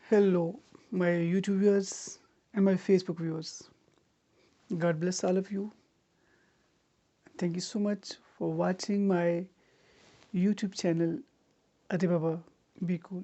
Hello, my YouTube viewers and my Facebook viewers. God bless all of you. Thank you so much for watching my YouTube channel Ade Baba Be Cool.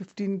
15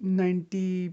90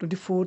24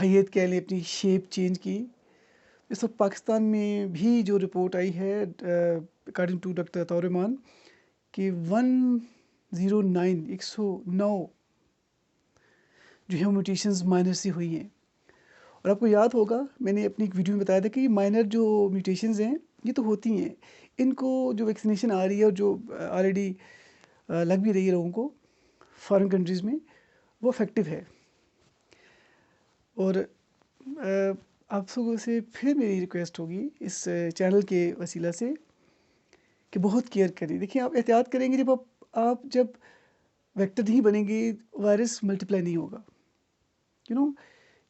حیت کہہ لیں اپنی shape change کی. اس وقت پاکستان میں بھی جو report آئی ہے according to doctor عطاء الرحمان کہ 109 جو ہے میوٹیشنز مائنر سے ہوئی ہیں. اور آپ کو یاد ہوگا میں نے اپنی ایک ویڈیو میں بتایا تھا کہ یہ مائنر جو میوٹیشنز ہیں یہ تو ہوتی ہیں، ان کو جو ویکسینیشن آ رہی ہے اور جو آلریڈی لگ بھی رہی ہے لوگوں کو فارن کنٹریز میں، وہ افیکٹو ہے. اور آپ سب سے پھر میری ریکویسٹ ہوگی اس چینل کے وسیلہ سے کہ بہت کیئر کریں. دیکھیں آپ احتیاط کریں گے آپ جب ویکٹر نہیں بنیں گے وائرس ملٹیپلائی نہیں ہوگا.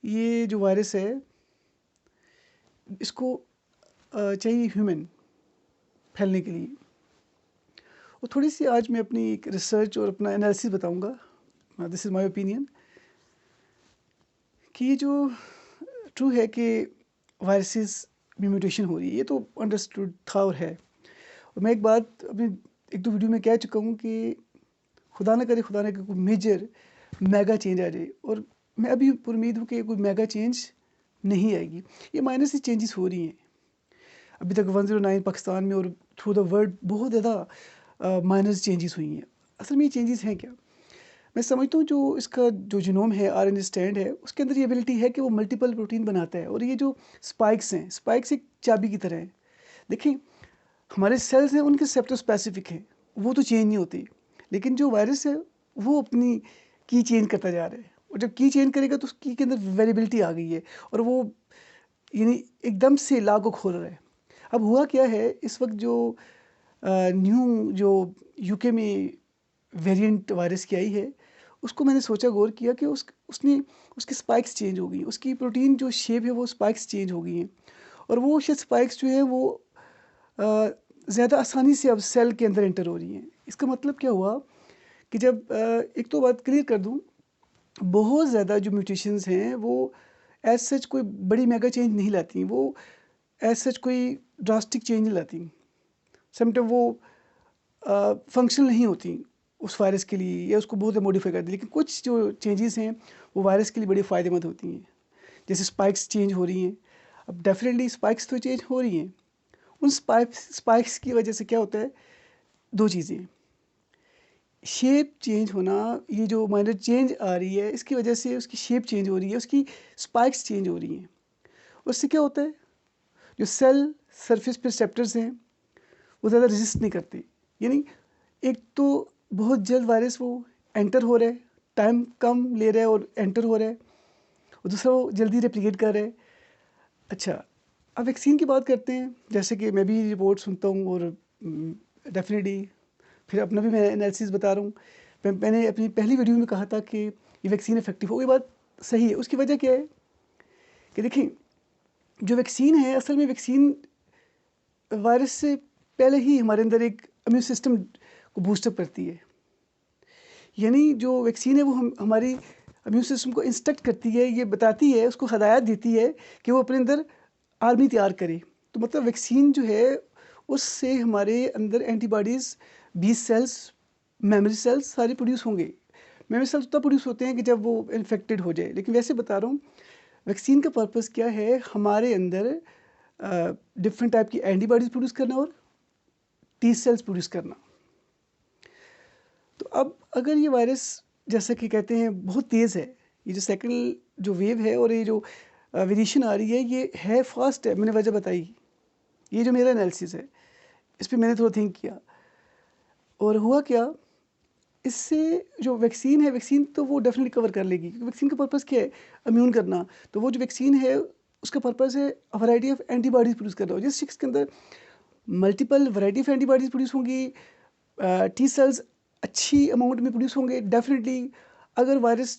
یہ جو وائرس ہے اس کو چاہیے ہیومن پھیلنے کے لیے. اور تھوڑی سی آج میں اپنی ایک ریسرچ اور اپنا انالیسس بتاؤں گا. دس از مائی اوپینین کہ یہ جو ٹرو ہے کہ وائرسز میں میوٹیشن ہو رہی ہے، یہ تو انڈرسٹوڈ تھا اور ہے. اور میں ایک بات اپنی ایک دو ویڈیو میں کہہ چکا ہوں کہ خدا نہ کرے کوئی میجر میگا چینج آ جائے، اور میں ابھی پر امید ہوں کہ کوئی میگا چینج نہیں آئے گی. یہ مائنر سی چینجز ہو رہی ہیں. ابھی تک 109 پاکستان میں اور تھرو دا ورلڈ بہت زیادہ مائنر چینجز ہوئی ہیں. اصل میں یہ چینجز ہیں کیا؟ میں سمجھتا ہوں جو اس کا جو جینوم ہے RNA اسٹینڈ ہے اس کے اندر یہ ایبلٹی ہے کہ وہ ملٹیپل پروٹین بناتا ہے. اور یہ جو اسپائکس ہیں، اسپائکس ایک چابی کی طرح ہیں. دیکھیں ہمارے سیلز ہیں ان کے ریسیپٹر اسپیسیفک ہیں، وہ تو چینج نہیں ہوتی، لیکن جو وائرس ہے وہ اپنی کی چینج کرتا جا رہا ہے. اور جب کی چینج کرے گا تو اس کی کے اندر ویریبلٹی آ گئی ہے اور وہ یعنی ایک دم سے لا کو کھول رہا ہے. اب ہوا کیا ہے اس وقت جو نیو جو UK میں ویریئنٹ وائرس کی آئی ہے اس کو میں نے سوچا غور کیا کہ اس کی اسپائکس چینج ہو گئی، اس کی پروٹین جو شیپ ہے وہ اسپائکس چینج ہو گئی ہیں. اور وہ شاید اسپائکس جو ہے وہ زیادہ آسانی سے اب سیل کے اندر انٹر ہو رہی ہیں. اس کا مطلب کیا ہوا کہ جب ایک تو بات کلیئر کر دوں، بہت زیادہ جو میوٹیشنز ہیں وہ ایز سچ کوئی بڑی میگا چینج نہیں لاتی، وہ ایز سچ کوئی ڈراسٹک چینج نہیں لاتی. سم ٹائم وہ فنکشنل نہیں ہوتی اس وائرس کے لیے یا اس کو بہت موڈیفائی کر دی. لیکن کچھ جو چینجز ہیں وہ وائرس کے لیے بڑی فائدہ مند ہوتی ہیں. جیسے اسپائکس چینج ہو رہی ہیں. اب ڈیفینیٹلی اسپائکس تو چینج ہو رہی ہیں. ان اسپائکس کی وجہ سے کیا ہوتا ہے؟ دو چیزیں، شیپ چینج ہونا، یہ جو مائنر چینج آ رہی ہے اس کی وجہ سے اس کی شیپ چینج ہو رہی ہے، اس کی اسپائکس چینج ہو رہی ہیں. اس سے کیا ہوتا ہے؟ جو سیل سرفیس پہ ریسیپٹرز ہیں وہ زیادہ رزسٹ نہیں کرتے. یعنی ایک تو بہت جلد وائرس وہ انٹر ہو رہا ہے، ٹائم کم لے رہا ہے اور انٹر ہو رہا ہے، اور دوسرا وہ جلدی ریپلیکیٹ کر رہا ہے. اچھا اب ویکسین کی بات کرتے ہیں. جیسے کہ میں بھی رپورٹ سنتا ہوں اور ڈیفینیٹلی پھر اپنا بھی میں انالیسس بتا رہا ہوں. میں نے اپنی پہلی ویڈیو میں کہا تھا کہ یہ ویکسین افیکٹو ہو. یہ بات صحیح ہے. اس کی وجہ کیا ہے کہ دیکھیں جو ویکسین ہے اصل میں ویکسین وائرس سے پہلے ہی ہمارے اندر ایک امیون سسٹم کو بوسٹ اپ کرتی ہے. یعنی جو ویکسین ہے وہ ہماری امیون سسٹم کو انسٹرکٹ کرتی ہے، یہ بتاتی ہے، اس کو ہدایت دیتی ہے کہ وہ اپنے اندر آرمی تیار کرے. تو مطلب ویکسین جو ہے اس سے ہمارے اندر antibodies 20 cells memory cells سارے پروڈیوس ہوں گے. میموری سیلز تب پروڈیوس ہوتے ہیں کہ جب وہ انفیکٹڈ ہو جائے. لیکن ویسے بتا رہا ہوں ویکسین کا پرپز کیا ہے؟ ہمارے اندر ڈفرینٹ ٹائپ کی اینٹی باڈیز پروڈیوس کرنا اور ٹی سیلز پروڈیوس کرنا. تو اب اگر یہ وائرس جیسا کہ کہتے ہیں بہت تیز ہے، یہ جو سیکنڈ جو ویو ہے اور یہ جو ویریشن آ رہی ہے یہ ہے فاسٹ ہے. میں نے وجہ بتائی، یہ جو میرا انالیسس ہے اس پہ میں نے تھوڑا تھنک کیا. اور ہوا کیا اس سے جو ویکسین ہے، ویکسین تو وہ ڈیفینیٹلی کور کر لے گی کیونکہ ویکسین کا پرپز کیا ہے؟ امیون کرنا. تو وہ جو ویکسین ہے اس کا پرپز ہے variety of antibodies produce کرنا. جس شخص کے اندر multiple variety of antibodies produce ہوں گی، ٹی سیلز اچھی اماؤنٹ میں پروڈیوس ہوں گے، ڈیفینیٹلی اگر وائرس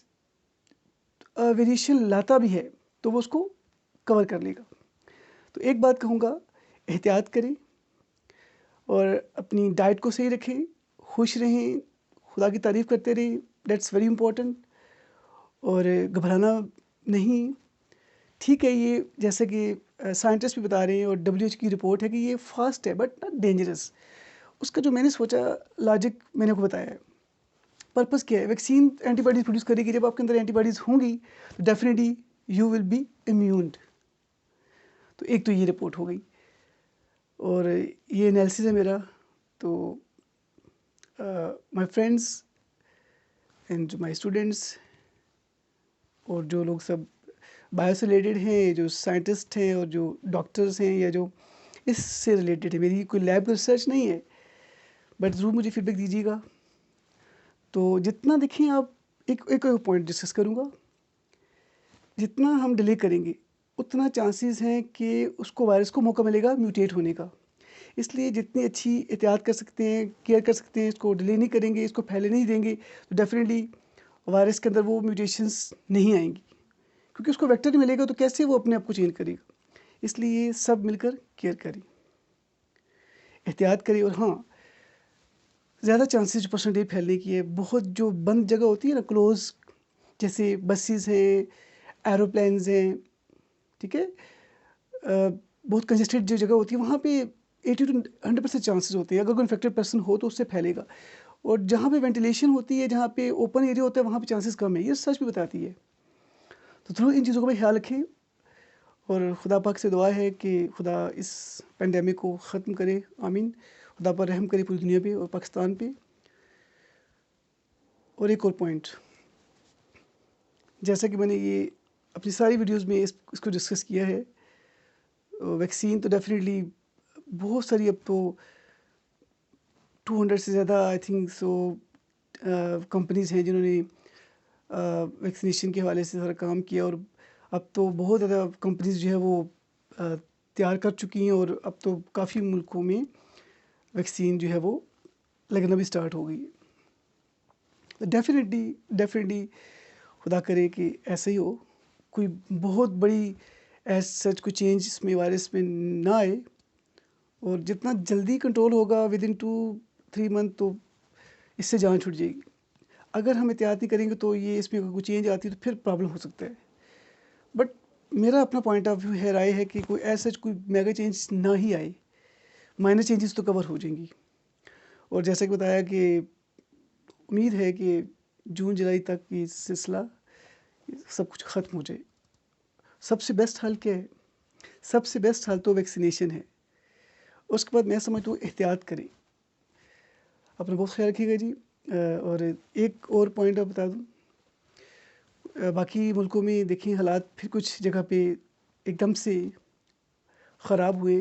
ویریشن لاتا بھی ہے تو وہ اس کو کور کر لے گا. تو ایک بات کہوں گا، احتیاط کریں اور اپنی ڈائٹ کو صحیح رکھیں، خوش رہیں، خدا کی تعریف کرتے رہیں. That's very important. اور گھبرانا نہیں. ٹھیک ہے یہ جیسے کہ سائنٹسٹ بھی بتا رہے ہیں اور WHO کی رپورٹ ہے کہ یہ فاسٹ ہے بٹ ناٹ ڈینجرس. اس کا جو میں نے سوچا لاجک میں نے کو بتایا ہے. پرپز کیا ہے؟ ویکسین اینٹی باڈیز پروڈیوس کرے گی. جب آپ کے اندر اینٹی باڈیز ہوں گی تو ڈیفینیٹلی یو ول بی امیونڈ. تو ایک تو یہ رپورٹ ہو گئی. اور یہ انالیسس ہے میرا. تو my friends and my students اور جو لوگ سب بایو سے ریلیٹڈ ہیں، جو سائنٹسٹ ہیں اور جو ڈاکٹرز ہیں یا جو اس سے ریلیٹڈ ہے، میری کوئی لیب ریسرچ نہیں ہے، بٹ ضرور مجھے فیڈ بیک دیجیے گا. تو جتنا دیکھیں آپ، ایک پوائنٹ ڈسکس کروں گا، جتنا ہم ڈیلے کریں گے اتنا چانسز ہیں کہ اس کو وائرس کو موقع ملے گا میوٹیٹ ہونے کا. اس لیے جتنی اچھی احتیاط کر سکتے ہیں، کیئر کر سکتے ہیں، اس کو ڈیلے نہیں کریں گے، اس کو پھیلے نہیں دیں گے، تو ڈیفینیٹلی وائرس کے اندر وہ میوٹیشنس نہیں آئیں گی، کیونکہ اس کو ویکٹر نہیں ملے گا تو کیسے وہ اپنے آپ کو چینج کرے گا. اس لیے سب مل کر کیئر کریں، احتیاط کریں. اور ہاں، زیادہ چانسز جو پرسنٹیج پھیلنے کی ہے، بہت جو بند جگہ ہوتی ہے نا، کلوز، جیسے بسیز ہیں، ایروپلینز ہیں، ٹھیک ہے، بہت کنجسٹڈ جو جگہ ہوتی ہے وہاں پہ 80 to 100% چانسز ہوتے ہیں اگر کوئی انفیکٹڈ پرسن ہو تو اس سے پھیلے گا. اور جہاں پہ وینٹیلیشن ہوتی ہے، جہاں پہ اوپن ایریا ہوتا ہے، وہاں پہ چانسز کم ہے. یہ سچ بھی بتاتی ہے. تو ضرور ان چیزوں کا بھی خیال رکھیں. اور خدا پاک سے دعا ہے کہ خدا اس پینڈیمک کو ختم کرے. آمین. خدا پر رحم کرے پوری دنیا پہ اور پاکستان پہ. اور ایک اور پوائنٹ، جیسا کہ میں نے یہ اپنی ساری ویڈیوز میں اس کو ڈسکس کیا ہے، ویکسین تو ڈیفینیٹلی بہت ساری، اب تو 200 سے زیادہ آئی تھنک سو کمپنیز ہیں جنہوں نے ویکسینیشن کے حوالے سے سارا کام کیا. اور اب تو بہت زیادہ کمپنیز جو ہے وہ تیار کر چکی ہیں، اور اب تو کافی ملکوں میں ویکسین جو ہے وہ لگنا بھی اسٹارٹ ہو گئی ہے. ڈیفینیٹلی خدا کرے کہ ایسا ہی ہو، کوئی بہت بڑی ایز سچ کوئی چینج اس میں وائرس میں نہ آئے. اور جتنا جلدی کنٹرول ہوگا ود ان 2-3 منتھ تو اس سے جان چھوٹ جائے گی. اگر ہم احتیاط نہیں کریں گے تو یہ اس میں کوئی چینج آتی ہے تو پھر پرابلم ہو سکتا ہے. بٹ میرا اپنا پوائنٹ آف ویو ہے، رائے ہے کہ کوئی ایز سچ کوئی میگا چینج نہ ہی آئے، مائنر چینجز تو کور ہو جائیں گی. اور جیسا کہ بتایا کہ امید ہے کہ جون جولائی تک یہ سلسلہ سب کچھ ختم ہو جائے. سب سے بیسٹ حل کیا ہے؟ سب سے بیسٹ حل تو ویکسینیشن ہے. اس کے بعد میں سمجھتا ہوں احتیاط کریں. اپنا بہت خیال رکھیے گا جی. اور ایک اور پوائنٹ آپ بتا دوں، باقی ملکوں میں دیکھیں حالات پھر کچھ جگہ پہ ایک دم سے خراب ہوئے.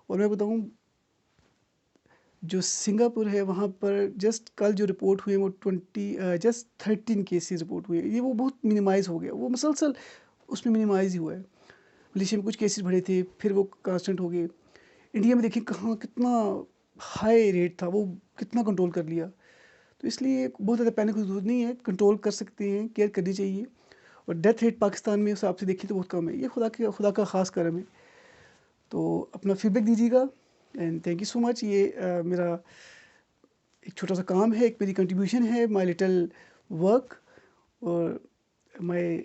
اور میں بتاؤں، جو سنگاپور ہے وہاں پر جسٹ کل جو رپورٹ ہوئے وہ 13 کیسز رپورٹ ہوئے. یہ وہ بہت منیمائز ہو گیا، وہ مسلسل اس میں منیمائز ہی ہوا ہے. ملیشیا میں کچھ کیسز بڑھے تھے، پھر وہ کانسٹنٹ ہو گئے. انڈیا میں دیکھیں کہاں کتنا ہائی ریٹ تھا، وہ کتنا کنٹرول کر لیا. تو اس لیے بہت زیادہ پینک کی ضرورت نہیں ہے، کنٹرول کر سکتے ہیں، کیئر کرنی چاہیے. اور ڈیتھ ریٹ پاکستان میں اس حساب سے دیکھیں تو بہت کم ہے. یہ خدا کا خاص کرم ہے. تو اپنا فیڈ بیک دیجیے گا. اینڈ تھینک یو سو مچ. یہ میرا ایک چھوٹا سا کام ہے، ایک میری کنٹریبیوشن ہے، مائی لٹل ورک. اور my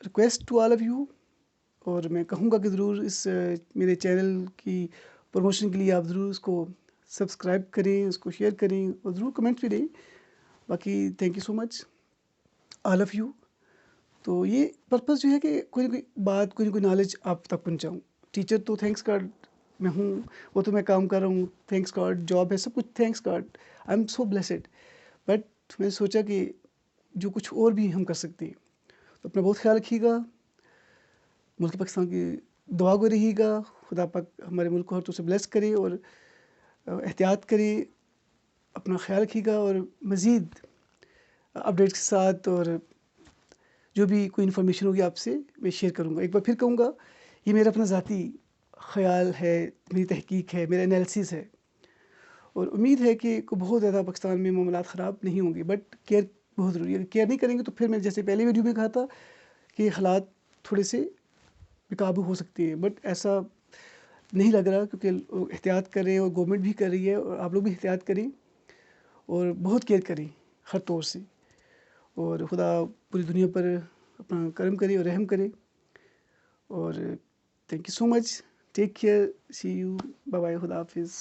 request to all of you. اور میں کہوں گا کہ ضرور اس میرے چینل کی پروموشن کے لیے آپ ضرور اس کو سبسکرائب کریں، اس کو شیئر کریں اور ضرور کمنٹ بھی دیں. باقی thank you so much all of you. تو یہ پرپز جو ہے کہ کوئی نہ کوئی بات، کوئی نہ کوئی نالج آپ تک پہنچاؤں. ٹیچر تو تھینکس گاڈ میں ہوں، وہ تو میں کام کر رہا ہوں، تھینکس گاڈ جاب ہے، سب کچھ thanks God, I am so blessed. But میں نے سوچا کہ جو کچھ اور بھی ہم کر سکتے ہیں. تو اپنا بہت خیال رکھیے گا. ملک پاکستان کی دعا گو رہیے گا. خدا پاک ہمارے ملک کو ہر طرح سے بلیس کرے اور احتیاط کرے. اپنا خیال رکھیے گا. اور مزید اپڈیٹس کے ساتھ اور جو بھی کوئی انفارمیشن ہوگی آپ سے میں شیئر کروں گا. ایک بار پھر کہوں گا، یہ میرا اپنا ذاتی خیال ہے، میری تحقیق ہے، میرا انالیسس ہے. اور امید ہے کہ بہت زیادہ پاکستان میں معاملات خراب نہیں ہوں گے. بٹ کیئر بہت ضروری ہے. کیئر نہیں کریں گے تو پھر میں جیسے پہلے ویڈیو میں کہا تھا کہ حالات تھوڑے سے بے قابو ہو سکتے ہیں. بٹ ایسا نہیں لگ رہا، کیونکہ احتیاط کر رہے ہیں اور گورنمنٹ بھی کر رہی ہے. اور آپ لوگ بھی احتیاط کریں اور بہت کیئر کریں ہر طور سے. اور خدا پوری دنیا پر اپنا کرم کرے اور رحم کرے. اور thank you so much. Take care. See you. Bye bye. خدا حافظ.